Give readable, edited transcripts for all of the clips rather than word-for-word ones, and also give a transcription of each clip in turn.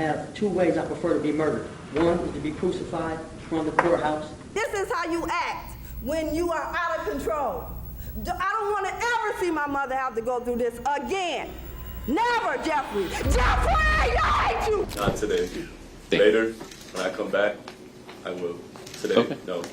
have two ways I prefer to be murdered. One is to be crucified from the courthouse. This is how you act when you are out of control. I don't want to ever see my mother have to go through this again. Never, Jeffrey. Jeffrey, I hate you. Not today. Later, when I come back, I will. Today, okay. No.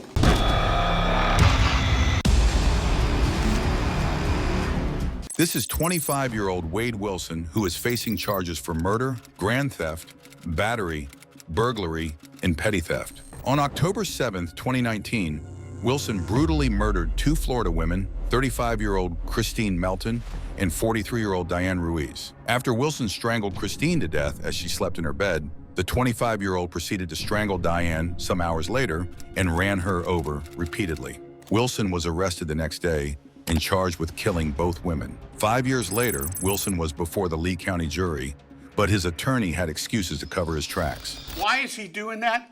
This is 25-year-old Wade Wilson, who is facing charges for murder, grand theft, battery, burglary, and petty theft. On October 7th, 2019, Wilson brutally murdered two Florida women, 35-year-old Christine Melton and 43-year-old Diane Ruiz. After Wilson strangled Christine to death as she slept in her bed, the 25-year-old proceeded to strangle Diane some hours later and ran her over repeatedly. Wilson was arrested the next day and charged with killing both women. 5 years later, Wilson was before the Lee County jury, but his attorney had excuses to cover his tracks. Why is he doing that?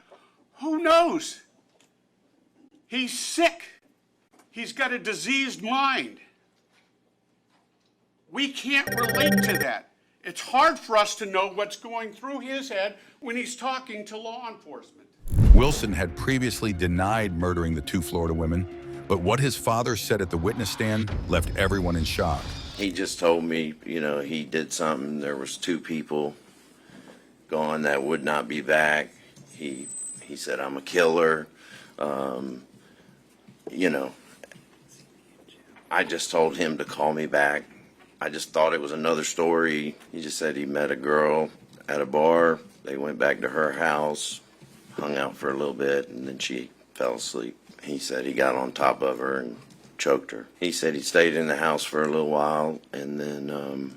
Who knows? He's sick. He's got a diseased mind. We can't relate to that. It's hard for us to know what's going through his head when he's talking to law enforcement. Wilson had previously denied murdering the two Florida women, but what his father said at the witness stand left everyone in shock. He just told me, you know, he did something. There was two people gone that would not be back. He said, I'm a killer. You know, I just told him to call me back. I just thought it was another story. He just said he met a girl at a bar. They went back to her house, hung out for a little bit, and then she fell asleep. He said he got on top of her and choked her. He said he stayed in the house for a little while, and then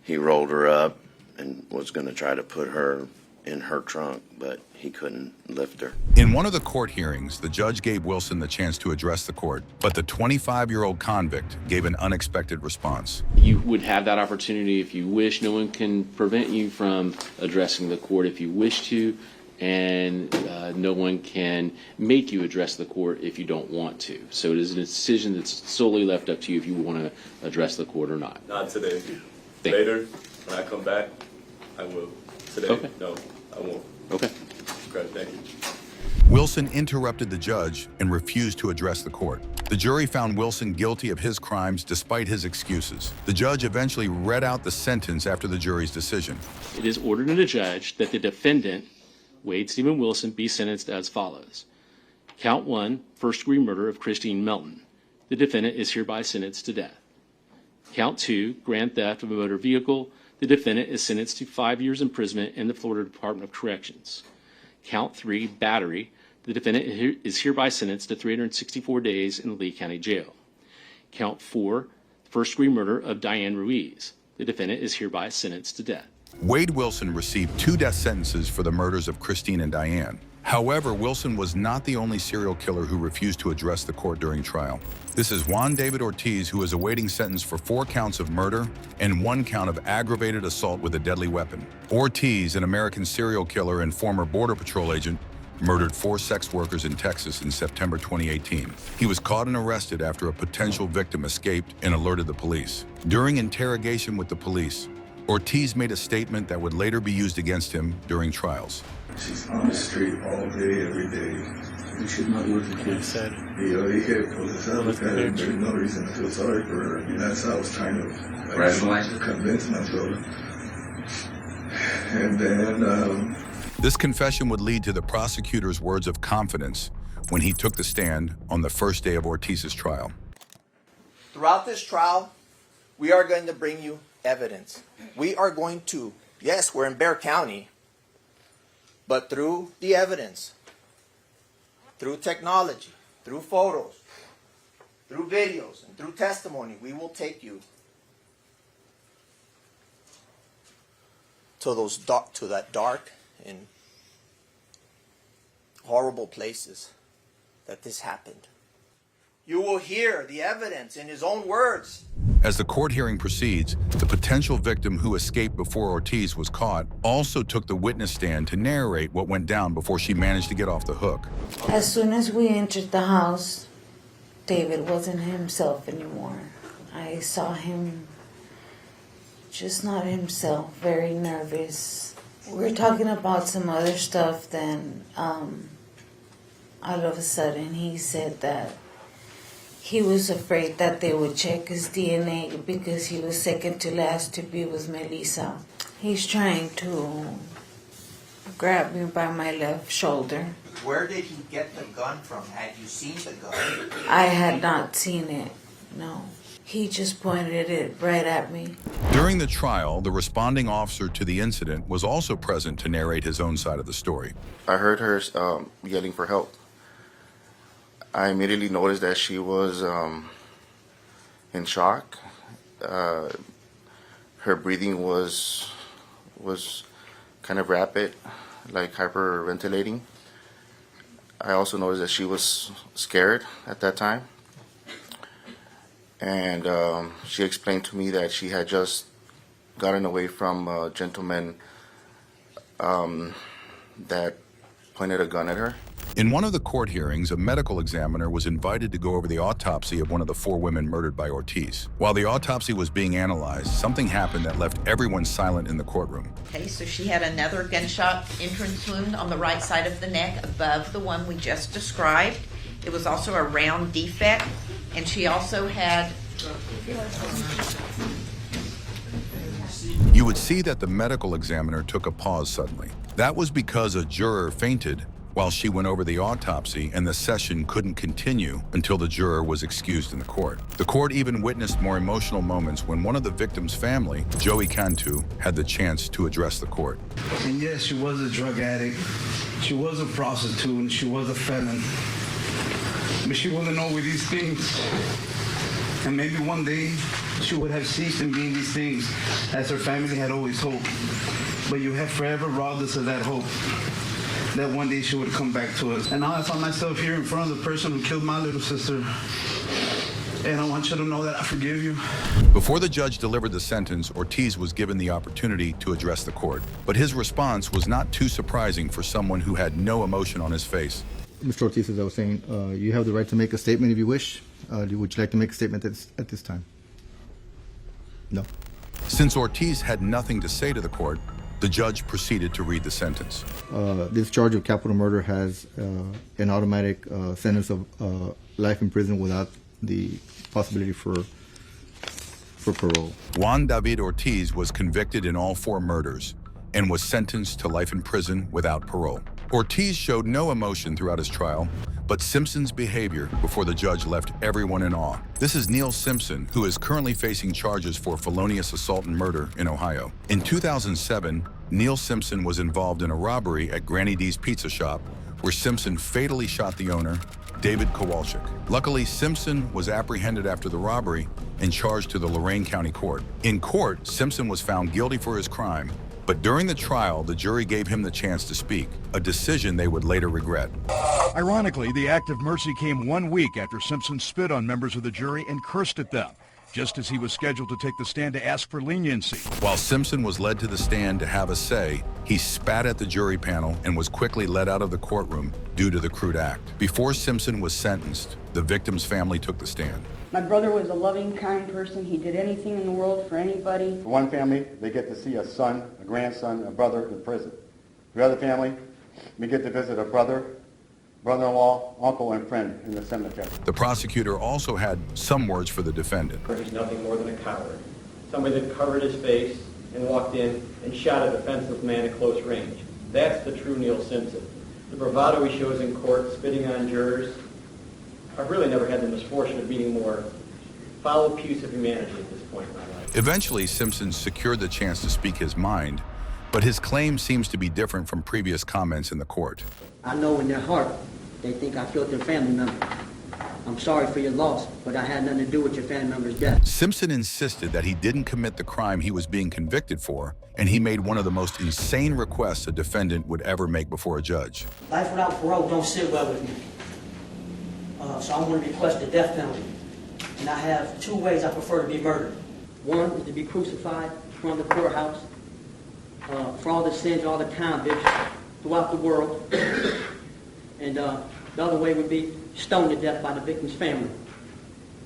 he rolled her up and was going to try to put her in her trunk, but he couldn't lift her. In one of the court hearings, the judge gave Wilson the chance to address the court, but the 25-year-old convict gave an unexpected response. You would have that opportunity if you wish. No one can prevent you from addressing the court if you wish to, and no one can make you address the court if you don't want to. So it is a decision that's solely left up to you if you want to address the court or not. Not today. Later, when I come back, I will. Today, okay. No, I won't. Okay. Great, thank you. Wilson interrupted the judge and refused to address the court. The jury found Wilson guilty of his crimes despite his excuses. The judge eventually read out the sentence after the jury's decision. It is ordered in the judge that the defendant, Wade Stephen Wilson, be sentenced as follows. Count 1, first-degree murder of Christine Melton. The defendant is hereby sentenced to death. Count 2, grand theft of a motor vehicle. The defendant is sentenced to 5 years imprisonment in the Florida Department of Corrections. Count 3, battery. The defendant is hereby sentenced to 364 days in the Lee County Jail. Count 4, first-degree murder of Diane Ruiz. The defendant is hereby sentenced to death. Wade Wilson received 2 death sentences for the murders of Christine and Diane. However, Wilson was not the only serial killer who refused to address the court during trial. This is Juan David Ortiz, who is awaiting sentence for 4 counts of murder and 1 count of aggravated assault with a deadly weapon. Ortiz, an American serial killer and former Border Patrol agent, murdered 4 sex workers in Texas in September 2018. He was caught and arrested after a potential victim escaped and alerted the police. During interrogation with the police, Ortiz made a statement that would later be used against him during trials. She's on the street all day, every day. You should not look at kids. There's no reason to feel sorry for her. I mean, that's how I was trying to rationalize to convince myself. And then this confession would lead to the prosecutor's words of confidence when he took the stand on the first day of Ortiz's trial. Throughout this trial, we are going to bring you evidence. We are going to, yes, we're in Bexar County, but through the evidence, through technology, through photos, through videos, and through testimony, we will take you to that dark and horrible places that this happened. You will hear the evidence in his own words. As the court hearing proceeds, the potential victim who escaped before Ortiz was caught also took the witness stand to narrate what went down before she managed to get off the hook. As soon as we entered the house, David wasn't himself anymore. I saw him just not himself, very nervous, We're talking about some other stuff, then all of a sudden he said that he was afraid that they would check his DNA because he was second to last to be with Melissa. He's trying to grab me by my left shoulder. Where did he get the gun from? Had you seen the gun? I had not seen it, no. He just pointed it right at me. During the trial, the responding officer to the incident was also present to narrate his own side of the story. I heard her yelling for help. I immediately noticed that she was in shock. Her breathing was kind of rapid, like hyperventilating. I also noticed that she was scared at that time. And she explained to me that she had just gotten away from a gentleman that pointed a gun at her. In one of the court hearings, a medical examiner was invited to go over the autopsy of one of the 4 women murdered by Ortiz. While the autopsy was being analyzed, something happened that left everyone silent in the courtroom. Okay, so she had another gunshot entrance wound on the right side of the neck above the one we just described. It was also a round defect, and she also had... You would see that the medical examiner took a pause suddenly. That was because a juror fainted while she went over the autopsy, and the session couldn't continue until the juror was excused in the court. The court even witnessed more emotional moments when one of the victim's family, Joey Cantu, had the chance to address the court. And yes, she was a drug addict. She was a prostitute, and she was a felon. But she wasn't over these things. And maybe one day she would have ceased in being these things, as her family had always hoped. But you have forever robbed us of that hope, that one day she would come back to us. And now I find myself here in front of the person who killed my little sister. And I want you to know that I forgive you. Before the judge delivered the sentence, Ortiz was given the opportunity to address the court. But his response was not too surprising for someone who had no emotion on his face. Mr. Ortiz, as I was saying, you have the right to make a statement if you wish. Would you like to make a statement at this time? No. Since Ortiz had nothing to say to the court, the judge proceeded to read the sentence. This charge of capital murder has an automatic sentence of life in prison without the possibility for parole. Juan David Ortiz was convicted in all 4 murders and was sentenced to life in prison without parole. Ortiz showed no emotion throughout his trial, but Simpson's behavior before the judge left everyone in awe. This is Neil Simpson, who is currently facing charges for felonious assault and murder in Ohio. In 2007, Neil Simpson was involved in a robbery at Granny D's Pizza Shop, where Simpson fatally shot the owner, David Kowalczyk. Luckily, Simpson was apprehended after the robbery and charged to the Lorain County Court. In court, Simpson was found guilty for his crime, but during the trial, the jury gave him the chance to speak, a decision they would later regret. Ironically, the act of mercy came 1 week after Simpson spit on members of the jury and cursed at them, just as he was scheduled to take the stand to ask for leniency. While Simpson was led to the stand to have a say, he spat at the jury panel and was quickly led out of the courtroom due to the crude act. Before Simpson was sentenced, the victim's family took the stand. My brother was a loving, kind person. He did anything in the world for anybody. For one family, they get to see a son, a grandson, a brother in prison. The other family, we get to visit a brother, brother-in-law, uncle, and friend in the cemetery. The prosecutor also had some words for the defendant. He's nothing more than a coward. Somebody that covered his face and walked in and shot a defenseless man at close range. That's the true Neil Simpson. The bravado he shows in court, spitting on jurors. I've really never had the misfortune of meeting more foul abuse of humanity at this point in my life. Eventually, Simpson secured the chance to speak his mind, but his claim seems to be different from previous comments in the court. I know in their heart they think I killed their family member. I'm sorry for your loss, but I had nothing to do with your family member's death. Simpson insisted that he didn't commit the crime he was being convicted for, and he made one of the most insane requests a defendant would ever make before a judge. Life without parole don't sit well with me. So I'm going to request the death penalty. And I have 2 ways I prefer to be murdered. One is to be crucified from the courthouse for all the sins, all the convicts throughout the world. And the other way would be stoned to death by the victim's family.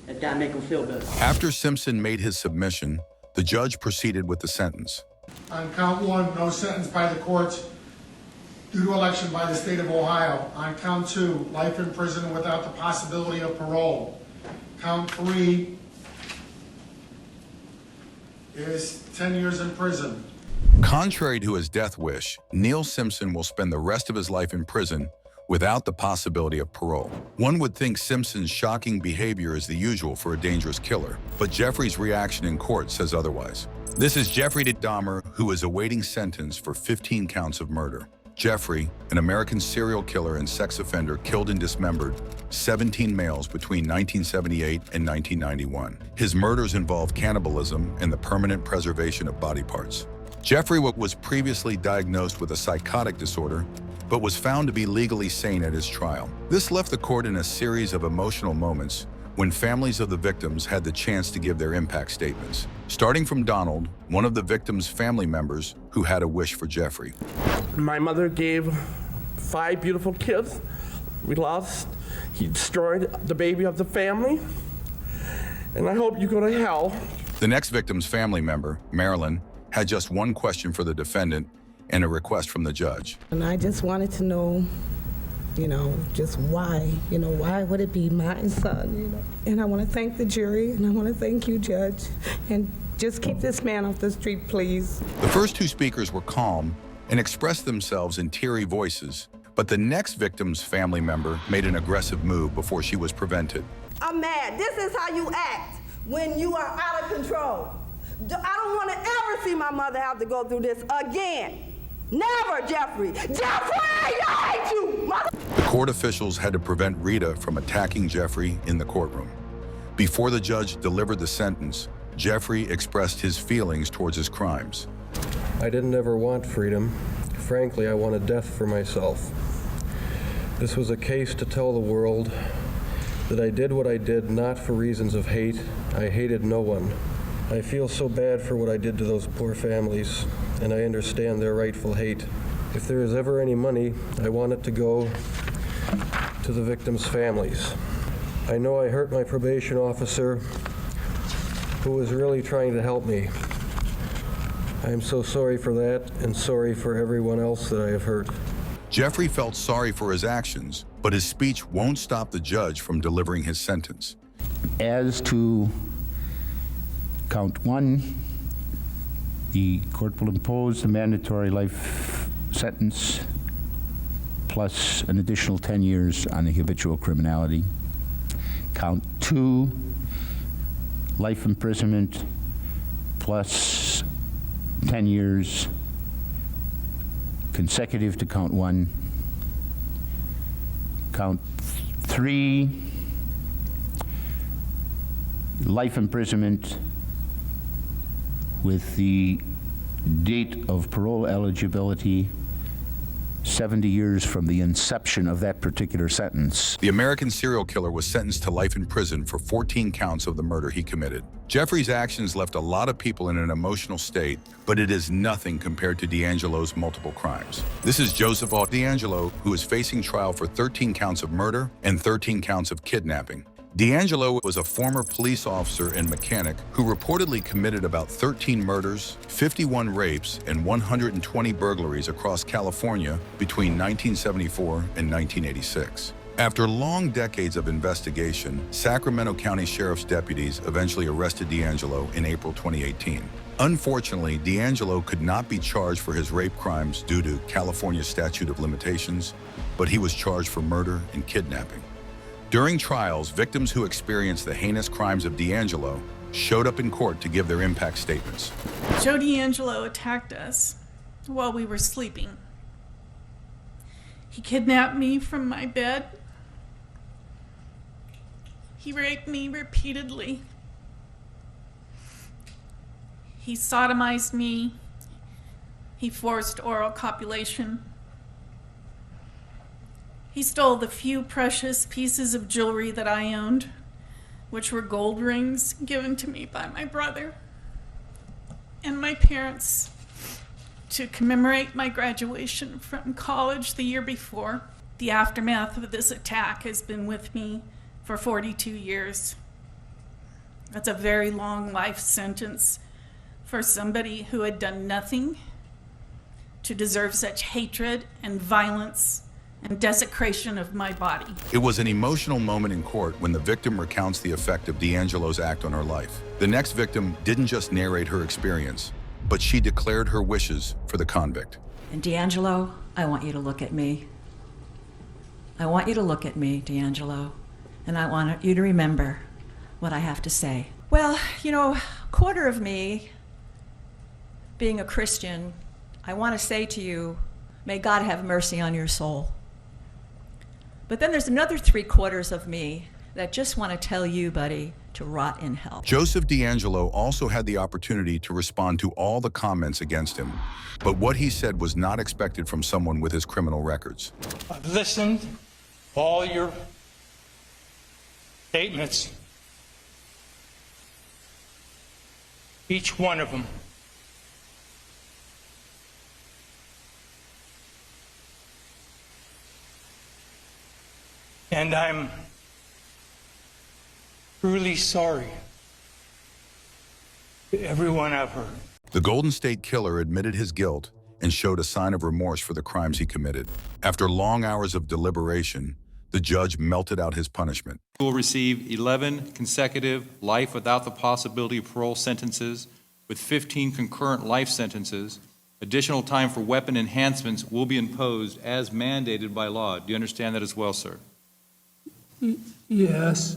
If that make them feel better. After Simpson made his submission, the judge proceeded with the sentence. On count one, no sentence by the courts due to election by the state of Ohio. On count two, life in prison without the possibility of parole. Count three is 10 years in prison. Contrary to his death wish, Neil Simpson will spend the rest of his life in prison without the possibility of parole. One would think Simpson's shocking behavior is the usual for a dangerous killer, but Jeffrey's reaction in court says otherwise. This is Jeffrey Dahmer, who is awaiting sentence for 15 counts of murder. Jeffrey, an American serial killer and sex offender, killed and dismembered 17 males between 1978 and 1991. His murders involved cannibalism and the permanent preservation of body parts. Jeffrey was previously diagnosed with a psychotic disorder, but was found to be legally sane at his trial. This left the court in a series of emotional moments when families of the victims had the chance to give their impact statements. Starting from Donald, one of the victims' family members who had a wish for Jeffrey. My mother gave 5 beautiful kids. We lost. He destroyed the baby of the family. And I hope you go to hell. The next victim's family member, Marilyn, had just one question for the defendant and a request from the judge. And I just wanted to know, just why, why would it be my son, And I want to thank the jury, and I want to thank you, Judge, and just keep this man off the street, please. The first two speakers were calm and expressed themselves in teary voices, but the next victim's family member made an aggressive move before she was prevented. I'm mad. This is how you act when you are out of control. I don't want to ever see my mother have to go through this again. Never, Jeffrey! Jeffrey, I hate you! The court officials had to prevent Rita from attacking Jeffrey in the courtroom. Before the judge delivered the sentence, Jeffrey expressed his feelings towards his crimes. I didn't ever want freedom. Frankly, I wanted death for myself. This was a case to tell the world that I did what I did not for reasons of hate. I hated no one. I feel so bad for what I did to those poor families, and I understand their rightful hate. If there is ever any money, I want it to go to the victims' families. I know I hurt my probation officer, who was really trying to help me. I am so sorry for that, and sorry for everyone else that I have hurt. Jeffrey felt sorry for his actions, but his speech won't stop the judge from delivering his sentence. As to count one, the court will impose a mandatory life sentence plus an additional 10 years on the habitual criminality. Count two, life imprisonment plus 10 years consecutive to count one. Count three, life imprisonment with the date of parole eligibility 70 years from the inception of that particular sentence. The American serial killer was sentenced to life in prison for 14 counts of the murder he committed. Jeffrey's actions left a lot of people in an emotional state, but it is nothing compared to DeAngelo's multiple crimes. This is Joseph DeAngelo, who is facing trial for 13 counts of murder and 13 counts of kidnapping. DeAngelo was a former police officer and mechanic who reportedly committed about 13 murders, 51 rapes, and 120 burglaries across California between 1974 and 1986. After long decades of investigation, Sacramento County Sheriff's deputies eventually arrested DeAngelo in April 2018. Unfortunately, DeAngelo could not be charged for his rape crimes due to California's statute of limitations, but he was charged for murder and kidnapping. During trials, victims who experienced the heinous crimes of DeAngelo showed up in court to give their impact statements. Joe DeAngelo attacked us while we were sleeping. He kidnapped me from my bed. He raped me repeatedly. He sodomized me. He forced oral copulation. He stole the few precious pieces of jewelry that I owned, which were gold rings given to me by my brother and my parents to commemorate my graduation from college the year before. The aftermath of this attack has been with me for 42 years. That's a very long life sentence for somebody who had done nothing to deserve such hatred and violence and desecration of my body. It was an emotional moment in court when the victim recounts the effect of D'Angelo's act on her life. The next victim didn't just narrate her experience, but she declared her wishes for the convict. And D'Angelo, I want you to look at me. I want you to look at me, D'Angelo, and I want you to remember what I have to say. Well, you know, a quarter of me, being a Christian, I want to say to you, may God have mercy on your soul. But then there's another 3/4 of me that just want to tell you, buddy, to rot in hell. Joseph D'Angelo also had the opportunity to respond to all the comments against him, but what he said was not expected from someone with his criminal records. I've listened to all your statements, each one of them. And I'm truly sorry to everyone I've hurt. The Golden State Killer admitted his guilt and showed a sign of remorse for the crimes he committed. After long hours of deliberation, the judge melted out his punishment. He will receive 11 consecutive life without the possibility of parole sentences with 15 concurrent life sentences. Additional time for weapon enhancements will be imposed as mandated by law. Do you understand that as well, sir? Yes.